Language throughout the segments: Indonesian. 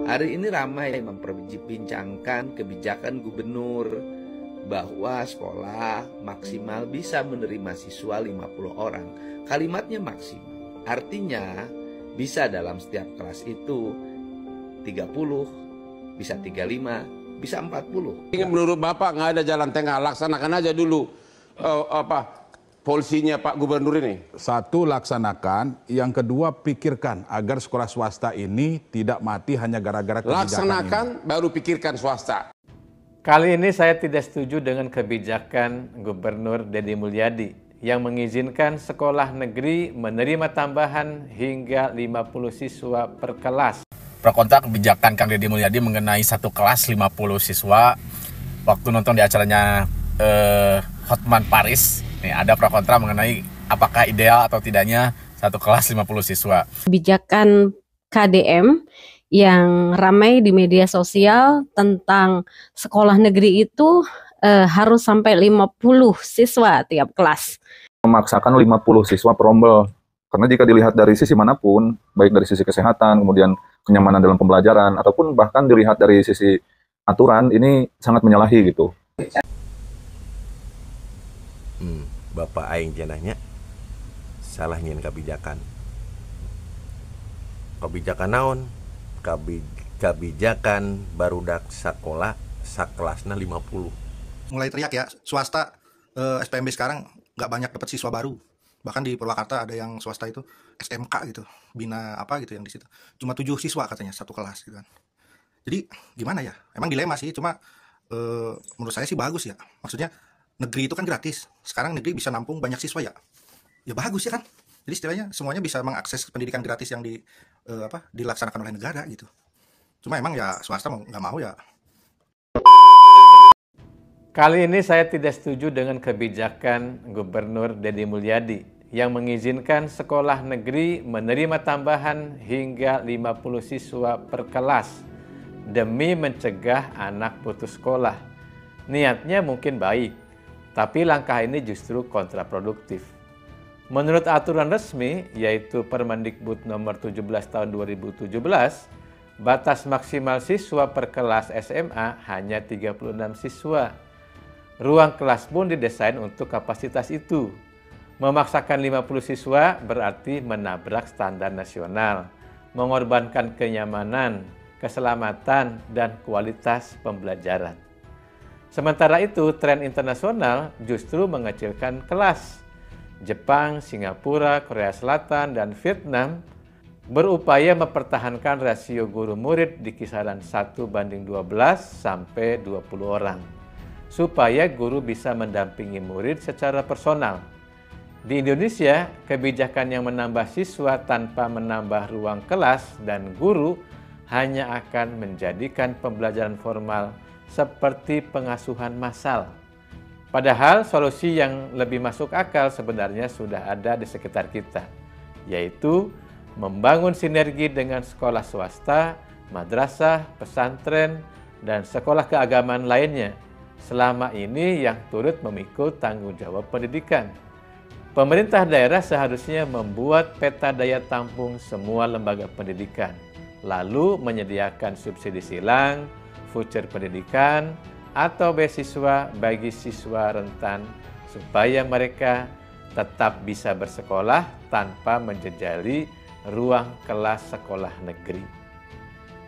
Hari ini ramai memperbincangkan kebijakan gubernur bahwa sekolah maksimal bisa menerima siswa 50 orang. Kalimatnya maksimal. Artinya bisa dalam setiap kelas itu 30, bisa 35, bisa 40. Menurut Bapak nggak ada jalan tengah, laksanakan aja dulu polisinya Pak Gubernur ini. Satu, laksanakan. Yang kedua, pikirkan agar sekolah swasta ini tidak mati hanya gara-gara kebijakan Laksanakan, ini. baru pikirkan swasta. Kali ini saya tidak setuju dengan kebijakan Gubernur Deddy Mulyadi yang mengizinkan sekolah negeri menerima tambahan hingga 50 siswa per kelas. Pro kontra kebijakan Kang Deddy Mulyadi mengenai satu kelas 50 siswa. Waktu nonton di acaranya Hotman Paris, nih ada pro kontra mengenai apakah ideal atau tidaknya satu kelas 50 siswa. Kebijakan KDM yang ramai di media sosial tentang sekolah negeri itu harus sampai 50 siswa tiap kelas. Memaksakan 50 siswa per rombel. Karena jika dilihat dari sisi manapun, baik dari sisi kesehatan, kemudian kenyamanan dalam pembelajaran, ataupun bahkan dilihat dari sisi aturan, ini sangat menyalahi gitu. Bapak aing jenahnya salah nyin kebijakan. Kebijakan naon? Kebijakan barudak sekolah sakelasna 50. Mulai teriak ya, swasta SPMB sekarang nggak banyak dapat siswa baru. Bahkan di Purwakarta ada yang swasta itu SMK gitu, bina apa gitu yang di situ. Cuma 7 siswa katanya satu kelas gitu kan. Jadi gimana ya? Emang dilema sih, cuma menurut saya sih bagus ya. Maksudnya negeri itu kan gratis. Sekarang negeri bisa nampung banyak siswa ya. Ya bagus ya kan? Jadi istilahnya semuanya bisa mengakses pendidikan gratis yang dilaksanakan oleh negara gitu. Cuma emang ya swasta nggak mau ya. Kali ini saya tidak setuju dengan kebijakan Gubernur Deddy Mulyadi yang mengizinkan sekolah negeri menerima tambahan hingga 50 siswa per kelas demi mencegah anak putus sekolah. Niatnya mungkin baik, tapi langkah ini justru kontraproduktif. Menurut aturan resmi, yaitu Permendikbud nomor 17 tahun 2017, batas maksimal siswa per kelas SMA hanya 36 siswa. Ruang kelas pun didesain untuk kapasitas itu. Memaksakan 50 siswa berarti menabrak standar nasional, mengorbankan kenyamanan, keselamatan, dan kualitas pembelajaran. Sementara itu, tren internasional justru mengecilkan kelas. Jepang, Singapura, Korea Selatan, dan Vietnam berupaya mempertahankan rasio guru murid di kisaran 1:12 sampai 20 orang, supaya guru bisa mendampingi murid secara personal. Di Indonesia, kebijakan yang menambah siswa tanpa menambah ruang kelas dan guru hanya akan menjadikan pembelajaran formal seperti pengasuhan massal. Padahal solusi yang lebih masuk akal sebenarnya sudah ada di sekitar kita, yaitu membangun sinergi dengan sekolah swasta, madrasah, pesantren, dan sekolah keagamaan lainnya, selama ini yang turut memikul tanggung jawab pendidikan. Pemerintah daerah seharusnya membuat peta daya tampung semua lembaga pendidikan, lalu menyediakan subsidi silang, voucher pendidikan, atau beasiswa bagi siswa rentan supaya mereka tetap bisa bersekolah tanpa menjejali ruang kelas sekolah negeri.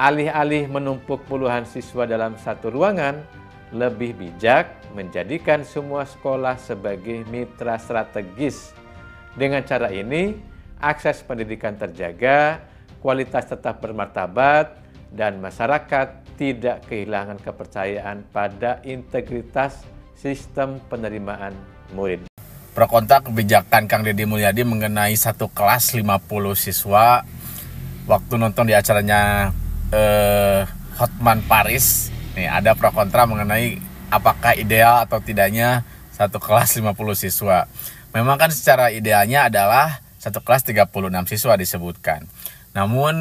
Alih-alih menumpuk puluhan siswa dalam satu ruangan, lebih bijak menjadikan semua sekolah sebagai mitra strategis. Dengan cara ini, akses pendidikan terjaga, kualitas tetap bermartabat, dan masyarakat tidak kehilangan kepercayaan pada integritas sistem penerimaan murid. Pro kontra kebijakan Kang Deddy Mulyadi mengenai satu kelas 50 siswa. Waktu nonton di acaranya Hotman Paris, nih ada pro kontra mengenai apakah ideal atau tidaknya satu kelas 50 siswa. Memang kan secara idealnya adalah satu kelas 36 siswa disebutkan. Namun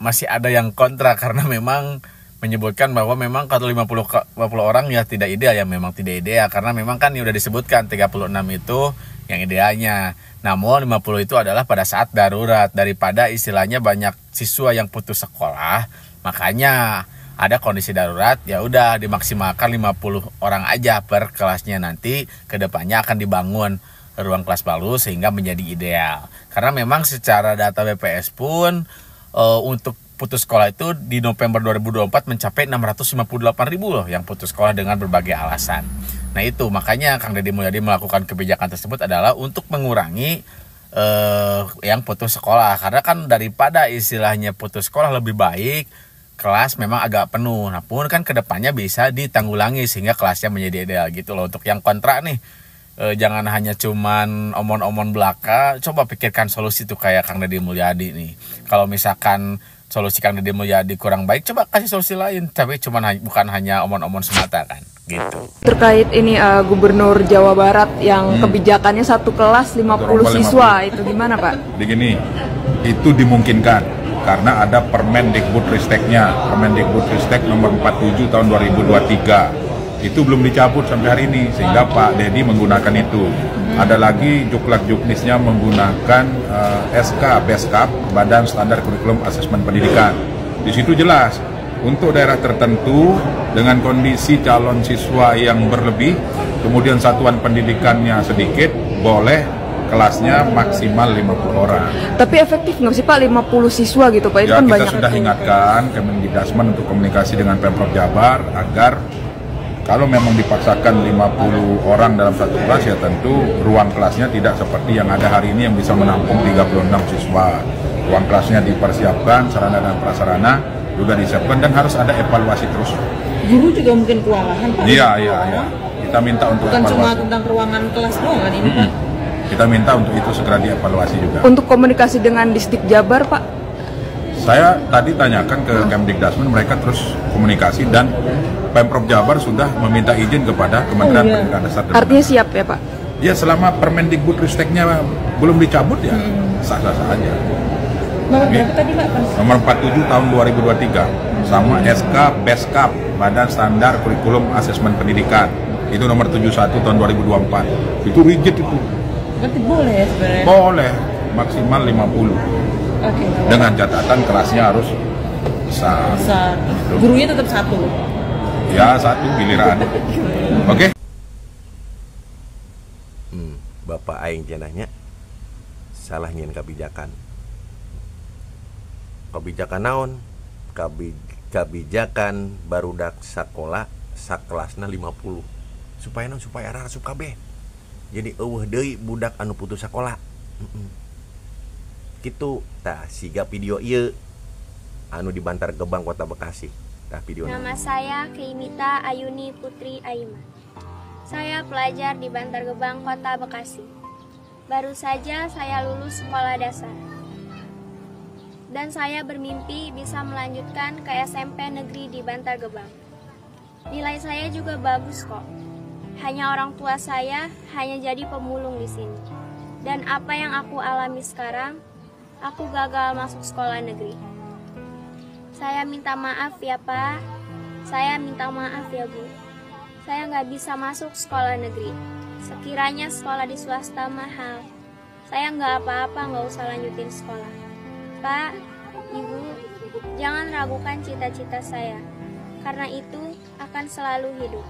masih ada yang kontra karena memang menyebutkan bahwa memang kalau 50 orang ya tidak ideal, ya memang tidak ideal karena memang kan udah disebutkan 36 itu yang idealnya. Namun 50 itu adalah pada saat darurat, daripada istilahnya banyak siswa yang putus sekolah Makanya ada kondisi darurat, ya udah dimaksimalkan 50 orang aja per kelasnya. Nanti kedepannya akan dibangun ruang kelas baru sehingga menjadi ideal. Karena memang secara data BPS pun untuk putus sekolah itu di November 2024 mencapai 658.000 loh yang putus sekolah dengan berbagai alasan. Nah itu makanya Kang Deddy Mulyadi melakukan kebijakan tersebut adalah untuk mengurangi yang putus sekolah. Karena kan daripada istilahnya putus sekolah lebih baik kelas memang agak penuh. Nah pun kan kedepannya bisa ditanggulangi sehingga kelasnya menjadi ideal gitu loh. Untuk yang kontra nih, jangan hanya cuman omon-omon belaka, coba pikirkan solusi tuh kayak Kang Deddy Mulyadi nih. Kalau misalkan solusi Kang Deddy Mulyadi kurang baik, coba kasih solusi lain. Tapi bukan hanya omon-omon semata kan, gitu. Terkait ini Gubernur Jawa Barat yang kebijakannya satu kelas 50 siswa, itu gimana Pak? Begini, itu dimungkinkan karena ada Permendikbudristeknya, Permendikbudristek nomor 47 tahun 2023. Itu belum dicabut sampai hari ini, sehingga Pak Deddy menggunakan itu. Ada lagi juklak-juknisnya menggunakan SK, Beskap, Badan Standar Kurikulum Asesmen Pendidikan. Di situ jelas, untuk daerah tertentu dengan kondisi calon siswa yang berlebih, kemudian satuan pendidikannya sedikit, boleh kelasnya maksimal 50 orang. Tapi efektif nggak sih Pak 50 siswa gitu Pak? Itu ya, kan kita banyak sudah ingatkan Kemendikbudristek untuk komunikasi dengan Pemprov Jabar agar kalau memang dipaksakan 50 orang dalam satu kelas, ya tentu ruang kelasnya tidak seperti yang ada hari ini yang bisa menampung 36 siswa. Ruang kelasnya dipersiapkan, sarana dan prasarana juga disiapkan, dan harus ada evaluasi terus. Guru juga mungkin kewalahan Pak? Iya. Kita minta untuk bukan evaluasi. cuma tentang ruangan kelas doang kan ini Pak? Kita minta untuk itu segera dievaluasi juga. Untuk komunikasi dengan Distrik Jabar Pak? Saya tadi tanyakan ke Kemdikbudristek, mereka terus komunikasi, dan Pemprov Jabar sudah meminta izin kepada Kementerian Pendidikan Dasar. Artinya siap ya Pak? Ya, selama Permendikbudristeknya belum dicabut ya sah-sah aja. Nomor berapa tadi Pak? Nomor 47 tahun 2023 sama SK Beskap, Badan Standar Kurikulum Asesmen Pendidikan. Itu nomor 71 tahun 2024. Itu rigid itu. Berarti boleh ya sebenarnya? Boleh, maksimal 50. Oke. Dengan catatan kelasnya harus besar. Gurunya tetap satu? Ya, satu giliran. Oke. Bapak aing cenahnya salah nyen kebijakan. Kebijakan naon? Kebijakan barudak sakola sakelasna 50. Supaya naon? Supaya arah asup kabeh. Jadi eueuh deui budak anu putus sakola. Kitu tah siga video ieu anu di Bantar Gebang Kota Bekasi. Tah video. Nama saya Keimita Ayuni Putri Aiman. Saya pelajar di Bantar Gebang Kota Bekasi. Baru saja saya lulus sekolah dasar. Dan saya bermimpi bisa melanjutkan ke SMP negeri di Bantar Gebang. Nilai saya juga bagus kok. Hanya orang tua saya hanya jadi pemulung di sini. Dan apa yang aku alami sekarang, aku gagal masuk sekolah negeri. Saya minta maaf ya Pak. Saya minta maaf ya Bu. Saya nggak bisa masuk sekolah negeri. Sekiranya sekolah di swasta mahal, saya nggak apa-apa, nggak usah lanjutin sekolah. Pak, Ibu, jangan ragukan cita-cita saya, karena itu akan selalu hidup.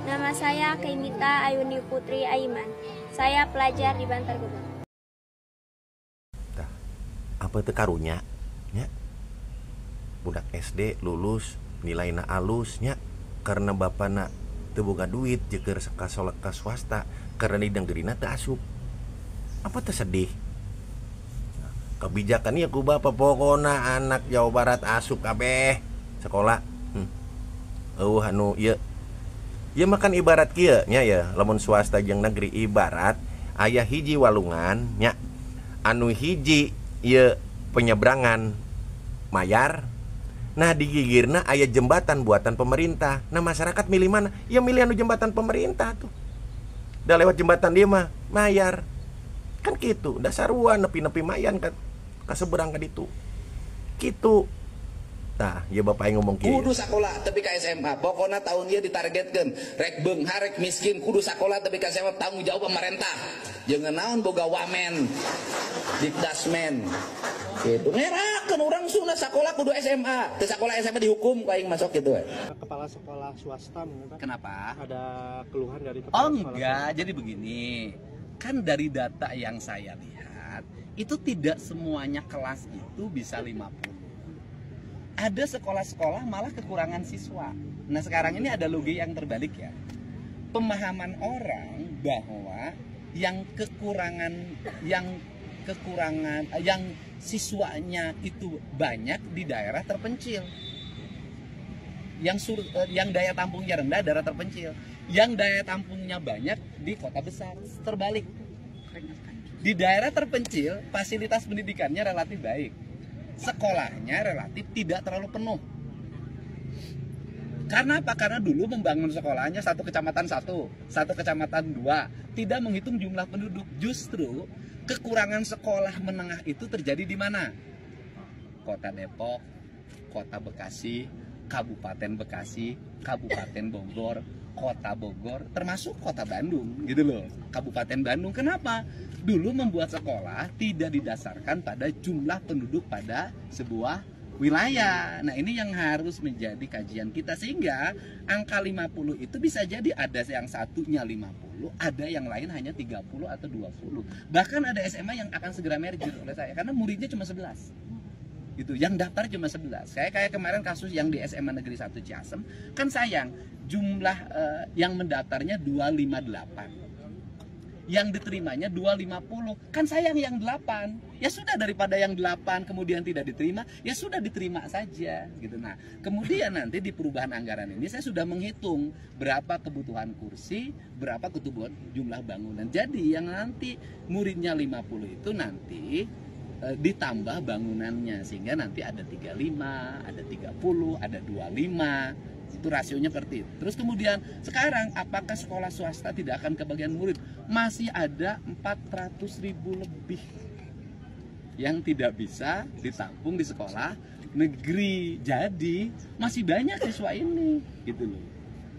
Nama saya Keimita Ayuni Putri Aiman. Saya pelajar di Bantar Gebang. Apa teu karunya? Nya. Budak SD lulus nilainya alusnya karena bapana teu boga duit jeung sakolek ka swasta karena di denggerina teu asup. Apa teu sedih? Kebijakan ieu ku bapak pokona anak Jawa Barat asup kabeh sekolah. Eueuh anu ieu. Ya makan ibarat kieu nya ya, lamun swasta jeung negeri ibarat aya hiji walungan nya. Anu hiji ieu penyeberangan mayar. Nah di gigirna aya jembatan buatan pemerintah. Nah masyarakat milih mana? Ya milih anu jembatan pemerintah tuh. Da lewat jembatan dia mah mayar. Kan gitu, dasaruan nepi-nepi mayan kan kaseberang ka ditu. Kitu. Tah, ya bapak yang ngomong kieu. Kudu sakola tapi ka SMA. Pokona tahun ieu ditargetkeun rek beunghar rek miskin kudu sakola tapi ka SMA, tanggung jawab pemerintah. Jangan naon boga wamen. Dikdasmen. Gitu ngerak. Kan orang sunah sekolah kudu SMA. Di sekolah SMA dihukum kau yang masuk gitu. Kepala sekolah swasta mungkin. Kenapa? Ada keluhan dari kepala Oh sekolah enggak, swasta. jadi begini. Kan dari data yang saya lihat, itu tidak semuanya kelas itu bisa 50. Ada sekolah-sekolah malah kekurangan siswa. Nah sekarang ini ada logika yang terbalik ya. Pemahaman orang bahwa yang siswanya itu banyak di daerah terpencil. Yang daya tampungnya rendah daerah terpencil. Yang daya tampungnya banyak di kota besar. Terbalik. Di daerah terpencil fasilitas pendidikannya relatif baik. Sekolahnya relatif tidak terlalu penuh. Karena apa? Karena dulu membangun sekolahnya satu kecamatan satu kecamatan 2, tidak menghitung jumlah penduduk. Justru kekurangan sekolah menengah itu terjadi di mana? Kota Depok, Kota Bekasi, Kabupaten Bekasi, Kabupaten Bogor, Kota Bogor, termasuk Kota Bandung, gitu loh. Kabupaten Bandung. Kenapa? Dulu membuat sekolah tidak didasarkan pada jumlah penduduk pada sebuah wilayah. Nah ini yang harus menjadi kajian kita, sehingga angka 50 itu bisa jadi ada yang satunya 50, ada yang lain hanya 30 atau 20. Bahkan ada SMA yang akan segera merger oleh saya karena muridnya cuma 11. Itu yang daftar cuma 11. Kayak kemarin kasus yang di SMA Negeri 1 Ciasem, kan sayang jumlah yang mendaftarnya 258. Yang diterimanya 250, kan sayang yang 8. Ya sudah, daripada yang 8 kemudian tidak diterima, ya sudah diterima saja gitu. Nah kemudian nanti di perubahan anggaran ini saya sudah menghitung berapa kebutuhan kursi, berapa kebutuhan jumlah bangunan. Jadi yang nanti muridnya 50 itu nanti ditambah bangunannya, sehingga nanti ada 35, ada 30, ada 25. Itu rasionya seperti itu. Terus kemudian sekarang apakah sekolah swasta tidak akan kebagian murid? Masih ada 400.000 lebih yang tidak bisa ditampung di sekolah negeri. Jadi masih banyak siswa ini, gitu loh.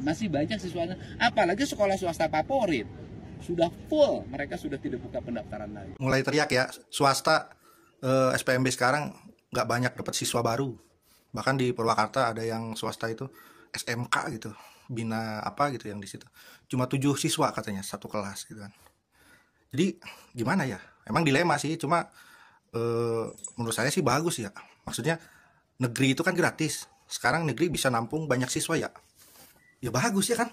Masih banyak siswanya. Apalagi sekolah swasta favorit sudah full, mereka sudah tidak buka pendaftaran lagi. Mulai teriak ya, swasta SPMB sekarang nggak banyak dapat siswa baru. Bahkan di Purwakarta ada yang swasta itu SMK gitu, bina apa gitu yang di situ. Cuma 7 siswa katanya satu kelas gitu kan. Jadi gimana ya? Emang dilema sih, cuma menurut saya sih bagus ya. Maksudnya negeri itu kan gratis. Sekarang negeri bisa nampung banyak siswa ya. Ya bagus ya kan?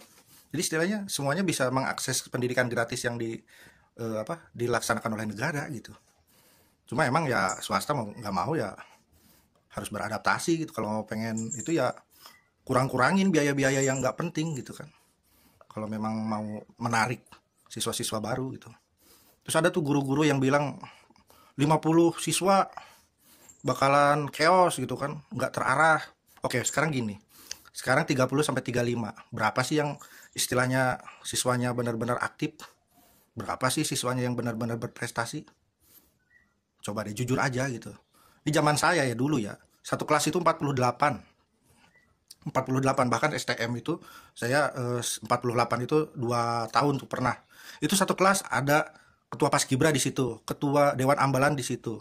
Jadi istilahnya semuanya bisa mengakses pendidikan gratis yang dilaksanakan oleh negara gitu. Cuma emang ya swasta mau nggak mau ya harus beradaptasi gitu. Kalau mau pengen itu ya kurang-kurangin biaya-biaya yang nggak penting gitu kan. Kalau memang mau menarik siswa-siswa baru gitu. Terus ada tuh guru-guru yang bilang 50 siswa bakalan chaos gitu kan, nggak terarah. Oke, sekarang gini. Sekarang 30 sampai 35. Berapa sih yang istilahnya siswanya benar-benar aktif? Berapa sih siswanya yang benar-benar berprestasi? Coba deh jujur aja gitu. Di zaman saya ya dulu ya, satu kelas itu 48, bahkan STM itu saya 48 itu 2 tahun tuh pernah. Itu satu kelas ada ketua Paskibra di situ, ketua Dewan Ambalan di situ,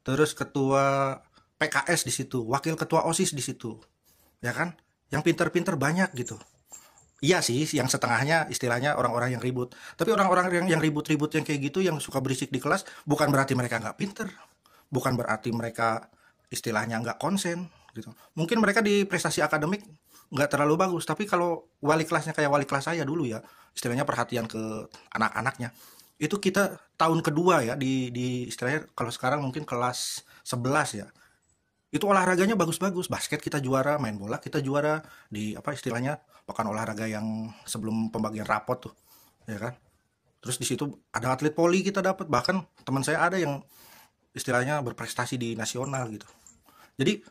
terus ketua PKS di situ, wakil ketua OSIS di situ, ya kan? Yang pinter-pinter banyak gitu. Iya sih, yang setengahnya istilahnya orang-orang yang ribut. Tapi orang-orang yang ribut-ribut yang kayak gitu, yang suka berisik di kelas, bukan berarti mereka nggak pinter, bukan berarti mereka istilahnya nggak konsen gitu. Mungkin mereka di prestasi akademik nggak terlalu bagus, tapi kalau wali kelasnya kayak wali kelas saya dulu ya, istilahnya perhatian ke anak-anaknya, itu kita tahun kedua ya di istilahnya kalau sekarang mungkin kelas 11 ya, itu olahraganya bagus-bagus, basket kita juara, main bola kita juara di apa istilahnya pekan olahraga yang sebelum pembagian rapot tuh, ya kan. Terus di situ ada atlet poli kita dapat, bahkan teman saya ada yang istilahnya berprestasi di nasional gitu. Jadi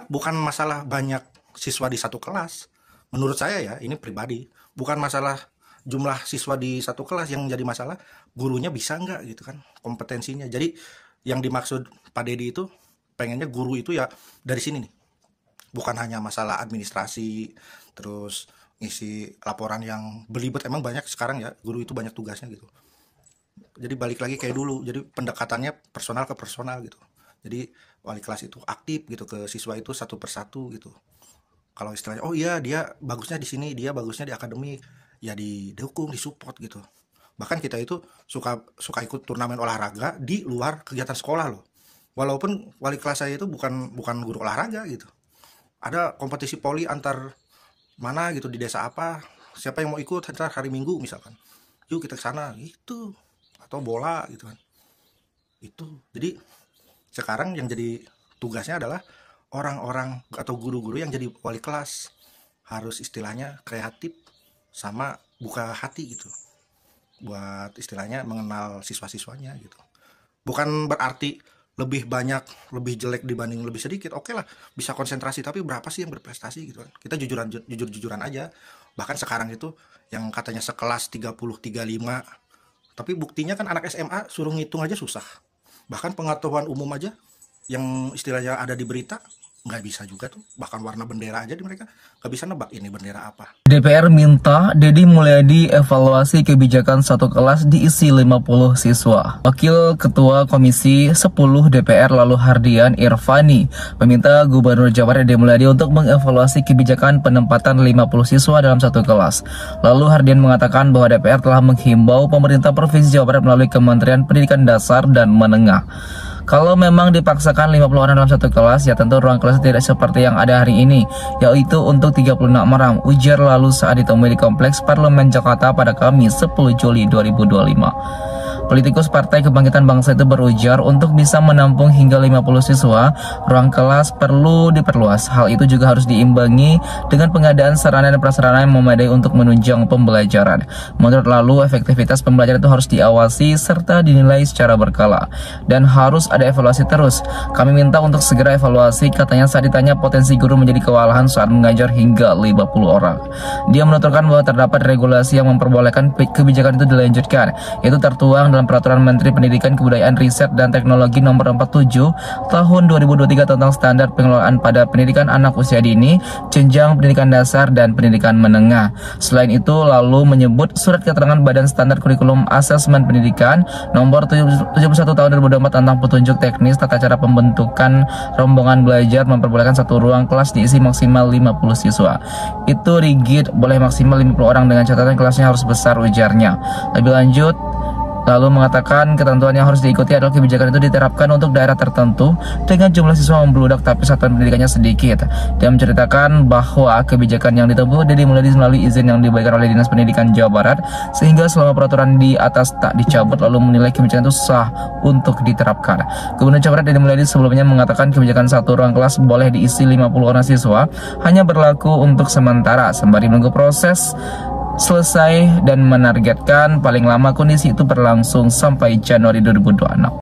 bukan masalah banyak siswa di satu kelas. Menurut saya ya, ini pribadi, bukan masalah jumlah siswa di satu kelas yang jadi masalah, gurunya bisa nggak gitu kan, kompetensinya. Jadi yang dimaksud Pak Dedi itu pengennya guru itu ya dari sini nih, bukan hanya masalah administrasi terus ngisi laporan yang belibet. Emang banyak sekarang ya, guru itu banyak tugasnya gitu. Jadi balik lagi kayak dulu, jadi pendekatannya personal ke personal gitu. Jadi wali kelas itu aktif gitu ke siswa itu satu persatu gitu. Kalau istilahnya, oh iya dia bagusnya di sini, dia bagusnya di akademik, ya didukung, disupport gitu. Bahkan kita itu suka ikut turnamen olahraga di luar kegiatan sekolah loh. Walaupun wali kelas saya itu bukan guru olahraga gitu. Ada kompetisi poli antar mana gitu di desa apa, siapa yang mau ikut antar hari Minggu misalkan. Yuk kita ke sana gitu. Atau bola gitu kan. Itu. Jadi sekarang yang jadi tugasnya adalah orang-orang atau guru-guru yang jadi wali kelas harus istilahnya kreatif sama buka hati gitu, buat istilahnya mengenal siswa-siswanya gitu. Bukan berarti lebih banyak, lebih jelek dibanding lebih sedikit. Oke lah, bisa konsentrasi, tapi berapa sih yang berprestasi gitu kan. Kita jujur-jujuran aja. Bahkan sekarang itu yang katanya sekelas 30-35, tapi buktinya kan anak SMA suruh ngitung aja susah. Bahkan pengetahuan umum aja yang istilahnya ada di berita nggak bisa juga tuh, bahkan warna bendera aja di mereka nggak bisa nebak ini bendera apa. DPR minta Deddy Mulyadi evaluasi kebijakan satu kelas diisi 50 siswa. Wakil Ketua Komisi 10 DPR lalu Hardian Irvani meminta Gubernur Jawa Barat Deddy Mulyadi untuk mengevaluasi kebijakan penempatan 50 siswa dalam satu kelas. Lalu Hardian mengatakan bahwa DPR telah menghimbau pemerintah Provinsi Jawa Barat melalui Kementerian Pendidikan Dasar dan Menengah. Kalau memang dipaksakan 50 orang dalam satu kelas, ya tentu ruang kelas tidak seperti yang ada hari ini, yaitu untuk 36 orang, ujar lalu saat ditemui di Kompleks Parlemen Jakarta pada Kamis 10 Juli 2025. Politikus Partai Kebangkitan Bangsa itu berujar untuk bisa menampung hingga 50 siswa, ruang kelas perlu diperluas. Hal itu juga harus diimbangi dengan pengadaan sarana dan prasarana yang memadai untuk menunjang pembelajaran. Menurut lalu, efektivitas pembelajaran itu harus diawasi serta dinilai secara berkala. Dan harus ada evaluasi terus. Kami minta untuk segera evaluasi, katanya saat ditanya potensi guru menjadi kewalahan saat mengajar hingga 50 orang. Dia menuturkan bahwa terdapat regulasi yang memperbolehkan kebijakan itu dilanjutkan, yaitu tertuang dalam Peraturan Menteri Pendidikan, Kebudayaan, Riset, dan Teknologi Nomor 47 Tahun 2023 tentang standar pengelolaan pada pendidikan anak usia dini, jenjang pendidikan dasar, dan pendidikan menengah. Selain itu, lalu menyebut Surat Keterangan Badan Standar Kurikulum Asesmen Pendidikan Nomor 71 Tahun 2024 tentang petunjuk teknis tata cara pembentukan rombongan belajar memperbolehkan satu ruang kelas diisi maksimal 50 siswa. Itu rigid, boleh maksimal 50 orang dengan catatan kelasnya harus besar, ujarnya. Lebih lanjut, lalu mengatakan ketentuan yang harus diikuti adalah kebijakan itu diterapkan untuk daerah tertentu dengan jumlah siswa membludak tapi satuan pendidikannya sedikit. Dia menceritakan bahwa kebijakan yang ditempuh Deddy Mulyadi melalui izin yang diberikan oleh Dinas Pendidikan Jawa Barat, sehingga selama peraturan di atas tak dicabut, lalu menilai kebijakan itu sah untuk diterapkan. Gubernur Jawa Barat Deddy Mulyadi sebelumnya mengatakan kebijakan satu ruang kelas boleh diisi 50 orang siswa hanya berlaku untuk sementara sembari menunggu proses selesai dan menargetkan paling lama kondisi itu berlangsung sampai Januari 2026.